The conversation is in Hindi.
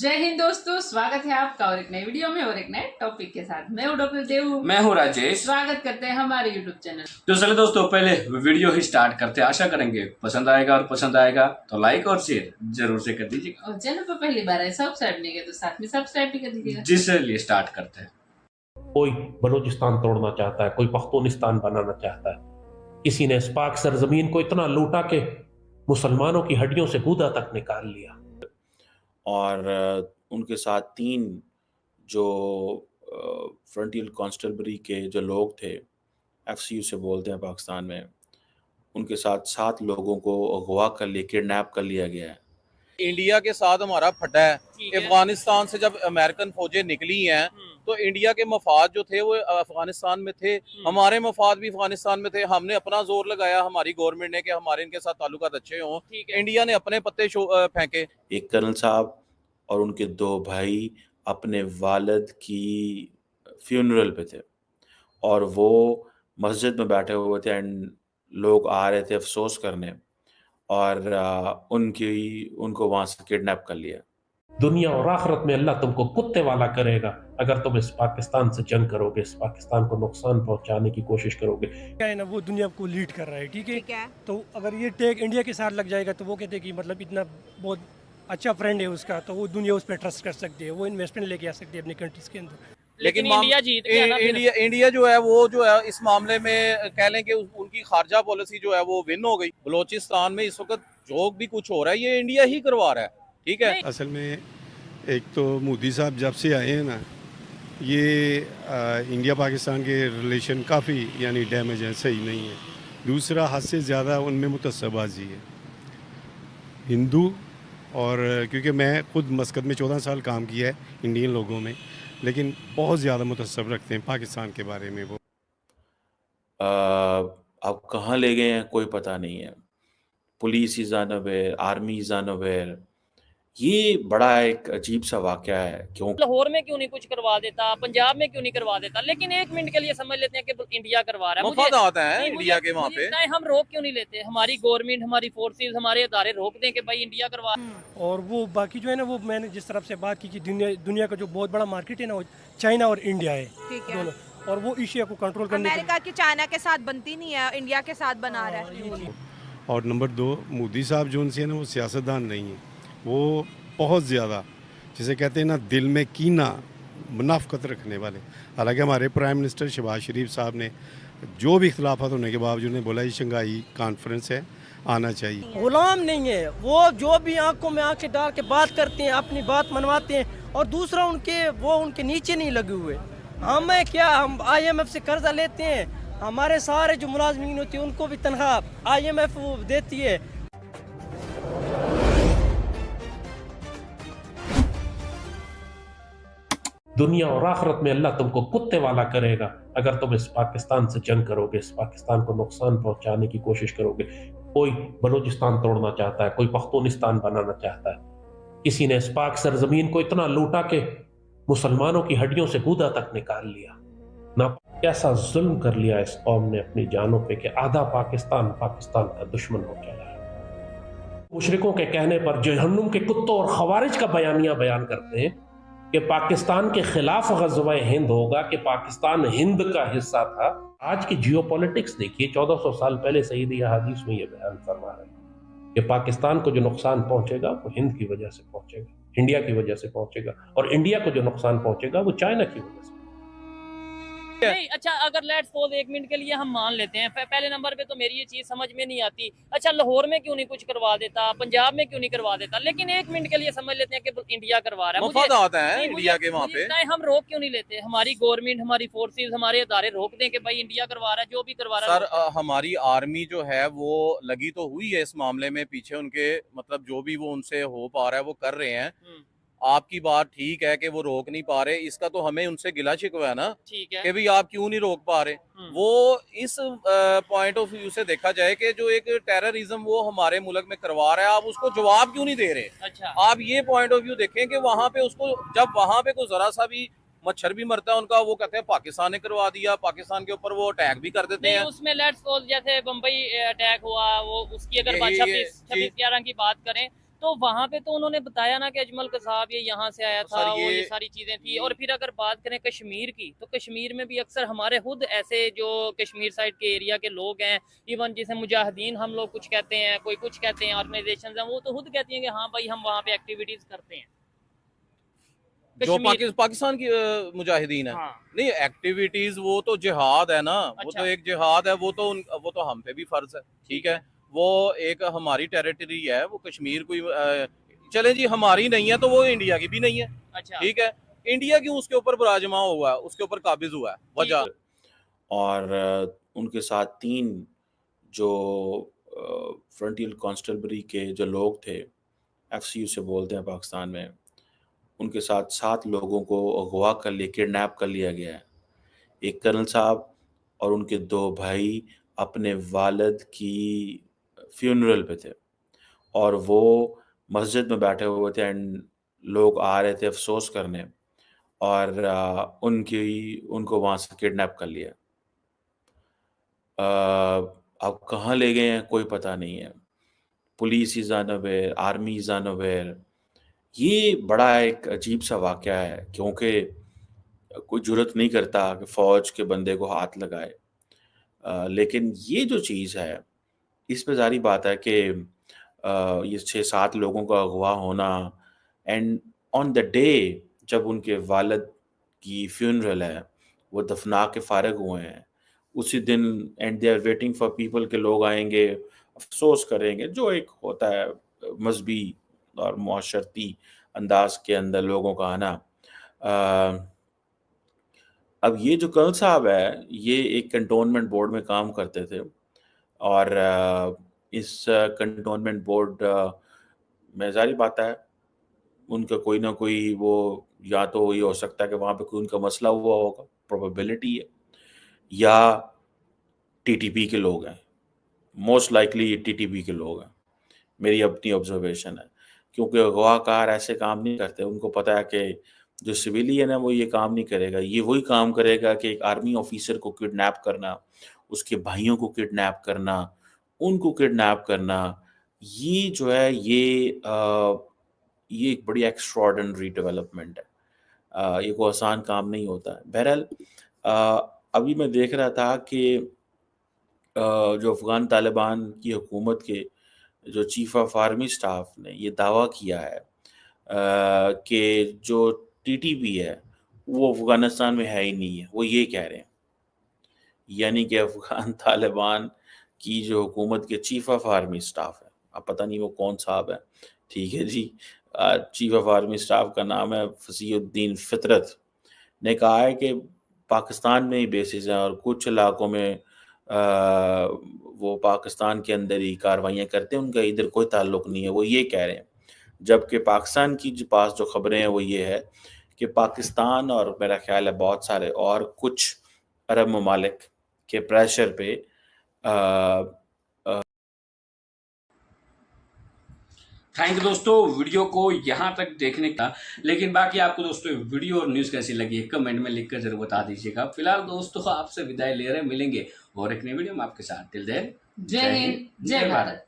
जय हिंद दोस्तों, स्वागत है आपका और एक नई वीडियो में और एक नए टॉपिक के साथ। मैं हूँ डॉक्टर देव, मैं हूँ राजेश। स्वागत करते हैं हमारे यूट्यूब चैनल। तो चले दोस्तों, पहले वीडियो ही स्टार्ट करते हैं। आशा करेंगे पसंद आएगा, और पसंद आएगा तो लाइक और शेयर जरूर से कर दीजिएगा। और चैनल पर पहली बार है सब्सक्राइब नहीं किया तो साथ में सब्सक्राइब भी कर दीजिएगा। जिसलिए स्टार्ट करते हैं। कोई बलूचिस्तान तोड़ना चाहता है, कोई पख्तूनिस्तान बनाना चाहता है। किसी ने इस पाक सरजमीन को इतना लूटा कि मुसलमानों की हड्डियों से गूदा तक निकाल लिया। और उनके साथ 3 जो फ्रंटियर कांस्टेबलरी के जो लोग थे, एफसीयू से बोलते हैं पाकिस्तान में, उनके साथ 7 लोगों को अगवा कर लिया, किडनैप कर लिया गया है। इंडिया के साथ हमारा फटा है। अफगानिस्तान से जब अमेरिकन फौजें निकली हैं तो इंडिया के मफाद जो थे वो अफगानिस्तान में थे, हमारे मफाद भी अफगानिस्तान में थे। हमने अपना जोर लगाया, हमारी गवर्नमेंट ने, कि हमारे इनके साथ ताल्लुकात अच्छे हों। इंडिया ने अपने पत्ते फेंके। एक कर्नल साहब और उनके 2 भाई अपने वालिद की फ्यूनरल पे थे और वो मस्जिद में बैठे हुए थे एंड लोग आ रहे थे अफसोस करने और उनको वहां से किडनैप कर लिया। दुनिया और आखिरत में अल्लाह तुमको कुत्ते वाला करेगा अगर तुम इस पाकिस्तान से जंग करोगे, इस पाकिस्तान को नुकसान पहुंचाने की कोशिश करोगे। क्या है ना, वो दुनिया को लीड कर रहा है, ठीक है। तो अगर ये टेक इंडिया के साथ लग जाएगा तो वो कहते हैं कि मतलब इतना बहुत अच्छा फ्रेंड है उसका, तो वो दुनिया उस पर ट्रस्ट कर सकती है, वो इन्वेस्टमेंट लेके आ सकती है अपनी कंट्रीज के अंदर। लेकिन इंडिया जीत गया ना। इंडिया जो है वो जो है इस मामले में कह लें कि उनकी खारजा पॉलिसी जो है वो विन हो गई। बलोचिस्तान में इस वक्त जो भी कुछ हो रहा है ये इंडिया ही करवा रहा है, ठीक है। असल में एक तो मोदी साहब जब से आए हैं ना, ये इंडिया पाकिस्तान के रिलेशन काफ़ी यानी डैमेज है, सही नहीं है। दूसरा, हद से ज़्यादा उनमें मुतस्सबाजी है हिंदू, और क्योंकि मैं खुद मस्कत में 14 साल काम किया है इंडियन लोगों में, लेकिन बहुत ज़्यादा मुतस्सब रखते हैं पाकिस्तान के बारे में। वो अब कहाँ ले गए हैं कोई पता नहीं है। Police is unaware, army is unaware. ये बड़ा एक अजीब सा वाक़या है। क्यों लाहौर में क्यों नहीं कुछ करवा देता, पंजाब में क्यों नहीं करवा देता, लेकिन 1 मिनट के लिए समझ लेते हैं कि इंडिया करवा रहा है। मफाद आता है इंडिया के वहाँ पे। हम रोक क्यों नहीं लेते? हमारी गवर्नमेंट, हमारी फोर्सेस, हमारे अदारे रोक दें कि भाई इंडिया करवा। और वो बाकी जो है ना, वो मैंने जिस तरफ से बात की कि दुनिया का जो बहुत बड़ा मार्केट है ना, वो चाइना और इंडिया है, दोनों। और वो एशिया को कंट्रोल करने अमेरिका की चाइना के साथ बनती नहीं है, इंडिया के साथ बना रहा है। और नंबर 2, मोदी साहब जो उनसे है ना, वो सियासतदान नहीं है। वो बहुत ज़्यादा जिसे कहते हैं ना, दिल में कीना, मुनाफकत रखने वाले। हालांकि हमारे प्राइम मिनिस्टर शहबाज शरीफ साहब ने जो भी इख्तलाफात होने के बावजूद ने बोला ये शंघाई कॉन्फ्रेंस है, आना चाहिए। गुलाम नहीं है वो, जो भी आंखों में आंखें डाल के बात करते हैं, अपनी बात मनवाते हैं, और दूसरा उनके नीचे नहीं लगे हुए। हमें क्या, हम IMF से कर्जा लेते हैं, हमारे सारे जो मुलाजमीन होती है उनको भी तनख्वाह IMF वो देती है। दुनिया और आखिरत में अल्लाह तुमको कुत्ते वाला करेगा अगर तुम इस पाकिस्तान से जंग करोगे, इस पाकिस्तान को नुकसान पहुंचाने की कोशिश करोगे। कोई बलूचिस्तान तोड़ना चाहता है, कोई पख्तूनिस्तान बनाना चाहता है। किसी ने इस पाक सरजमीन को इतना लूटा कि मुसलमानों की हड्डियों से गूदा तक निकाल लिया। ना कैसा जुल्म कर लिया इस कौम ने अपनी जानों पे कि आधा पाकिस्तान का दुश्मन हो गया है। मुशरिकों के कहने पर जहन्नुम के कुत्तों और खवारिज का बयानिया बयान करते हैं कि पाकिस्तान के खिलाफ ग़ज़वा हिंद होगा, कि पाकिस्तान हिंद का हिस्सा था। आज की जियोपॉलिटिक्स देखिए, 1400 साल पहले सईदी अहादीस में यह बयान फरमा रहे हैं कि पाकिस्तान को जो नुकसान पहुंचेगा वो हिंद की वजह से पहुंचेगा, इंडिया की वजह से पहुंचेगा, और इंडिया को जो नुकसान पहुंचेगा वो चाइना की वजह से। नहीं, अच्छा, अगर लेट्स सपोज 1 मिनट के लिए हम मान लेते हैं, पहले नंबर पे तो मेरी ये चीज समझ में नहीं आती। अच्छा, लाहौर में क्यों नहीं कुछ करवा देता, पंजाब में क्यों नहीं करवा देता, लेकिन 1 मिनट के लिए समझ लेते हैं कि इंडिया करवा रहा है। मफाद आता है इंडिया के वहाँ पे। हम रोक क्यों नहीं लेते? हमारी गवर्नमेंट, हमारी फोर्सेस, हमारे अदारे रोक दें कि भाई इंडिया करवा रहा है, जो भी करवा रहा है। सर, हमारी आर्मी जो है वो लगी तो हुई है इस मामले में पीछे। उनके मतलब जो भी वो उनसे हो पा रहा है वो कर रहे हैं। आपकी बात ठीक है कि वो रोक नहीं पा रहे, इसका तो हमें उनसे गिला शिकवा है ना, ठीक है, कि भाई आप क्यों नहीं रोक पा रहे। वो इस पॉइंट ऑफ व्यू से देखा जाए कि जो एक टेररिज्म वो हमारे मुल्क में करवा रहा है, आप उसको जवाब क्यों नहीं दे रहे। अच्छा, आप ये पॉइंट ऑफ व्यू देखें कि वहां पे उसको, जब वहां पे कोई जरा सा भी मच्छर भी मरता है उनका, वो कहते हैं पाकिस्तान ने करवा दिया, पाकिस्तान के ऊपर वो अटैक भी कर देते हैं। उसमें लेट्स सपोज जैसे बम्बई अटैक हुआ, वो उसकी अगर 26/11 की बात करें तो वहाँ पे तो उन्होंने बताया ना कि अजमल कसाब ये यहाँ से आया था, सर, वो ये सारी चीजें थी। और फिर अगर बात करें कश्मीर की, तो कश्मीर में भी अक्सर हमारे खुद ऐसे जो कश्मीर साइड के एरिया के लोग हैं, इवन जिसे मुजाहिदीन हम लोग कुछ कहते हैं, कोई कुछ कहते हैं, ऑर्गेनाइजेशन हैं, वो तो खुद कहती हैं कि हाँ भाई हम वहाँ पे एक्टिविटीज करते हैं। जो कश्मीर पाकिस्तान की मुजाहिदीन है। हाँ। नहीं, एक्टिविटीज वो तो जिहाद है ना, वो अच्छा। तो एक जिहाद है, वो तो हम पे भी फर्ज है, ठीक है। वो एक हमारी टेरिटरी है, वो कश्मीर कोई चले जी हमारी नहीं है तो वो इंडिया की भी नहीं है, अच्छा। ठीक है। इंडिया क्यों उसके ऊपर बराजमा हुआ है, उसके ऊपर काबिज हुआ है, वजह। और उनके साथ 3 जो फ्रंटियर कांस्टेबलरी के जो लोग थे, एफसीयू से बोलते हैं पाकिस्तान में, उनके साथ 7 लोगों को अगवा कर लिया, किडनैप कर लिया गया है। एक कर्नल साहब और उनके 2 भाई अपने वालिद की फ्यूनरल पे थे और वो मस्जिद में बैठे हुए थे एंड लोग आ रहे थे अफसोस करने और उनको वहाँ से किडनैप कर लिया। अब कहाँ ले गए हैं कोई पता नहीं है। Police is unaware, army is unaware. ये बड़ा एक अजीब सा वाक़या है क्योंकि कोई जुर्रत नहीं करता कि फ़ौज के बंदे को हाथ लगाए। लेकिन ये जो चीज़ है, इस पे ज़ाहिर बात है कि ये 6-7 लोगों का अगवा होना एंड ऑन द डे जब उनके वालिद की फ्यूनरल है, वो दफना के फ़ारिग हुए हैं, उसी दिन and they are waiting for people के लोग आएँगे, अफ़सोस करेंगे, जो एक होता है मज़हबी और मुआशरती अंदाज़ के अंदर लोगों का आना। अब ये जो कर्नल साहब है, ये एक कैंटोनमेंट बोर्ड में काम करते थे और इस कैंटोनमेंट बोर्ड में ज़ाहिर बात है, उनका कोई ना कोई वो या तो ये हो सकता है कि वहाँ पे कोई उनका मसला हुआ होगा, प्रोबेबिलिटी है, या टीटीपी के लोग हैं। मोस्ट लाइकली ये टीटीपी के लोग हैं, मेरी अपनी ऑब्जर्वेशन है। क्योंकि अगवाकार ऐसे काम नहीं करते, उनको पता है कि जो सिविलियन है वो ये काम नहीं करेगा, ये वही काम करेगा कि एक आर्मी ऑफिसर को किडनैप करना, उसके भाइयों को किडनैप करना, उनको किडनैप करना, ये जो है ये एक बड़ी एक्स्ट्राऑर्डिनरी डेवलपमेंट है। ये कोई आसान काम नहीं होता है। बहरहाल अभी मैं देख रहा था कि जो अफ़गान तालिबान की हुकूमत के जो चीफ ऑफ आर्मी स्टाफ ने ये दावा किया है कि जो टीटीपी है वो अफ़गानिस्तान में है ही नहीं है, वो ये कह रहे हैं। यानी कि अफ़गान तालिबान की जो हुकूमत के चीफ ऑफ आर्मी स्टाफ है, अब पता नहीं वो कौन साहब है, ठीक है जी, चीफ ऑफ आर्मी स्टाफ का नाम है फसीहुद्दीन फितरत, ने कहा है कि पाकिस्तान में ही बेसिस हैं और कुछ इलाकों में वो पाकिस्तान के अंदर ही कार्रवाइयाँ करते हैं, उनका इधर कोई ताल्लुक नहीं है, वो ये कह रहे हैं। जबकि पाकिस्तान की जो पास जो खबरें हैं वो ये है कि पाकिस्तान और मेरा ख्याल है बहुत सारे और कुछ अरब ममालिक के प्रेशर पे थैंक यू दोस्तों वीडियो को यहाँ तक देखने का। लेकिन बाकी आपको दोस्तों वीडियो और न्यूज़ कैसी लगी है कमेंट में लिखकर जरूर बता दीजिएगा। फिलहाल दोस्तों आपसे विदाई ले रहे मिलेंगे और एक नई वीडियो में आपके साथ। टिल देन जय हिंद, जय भारत।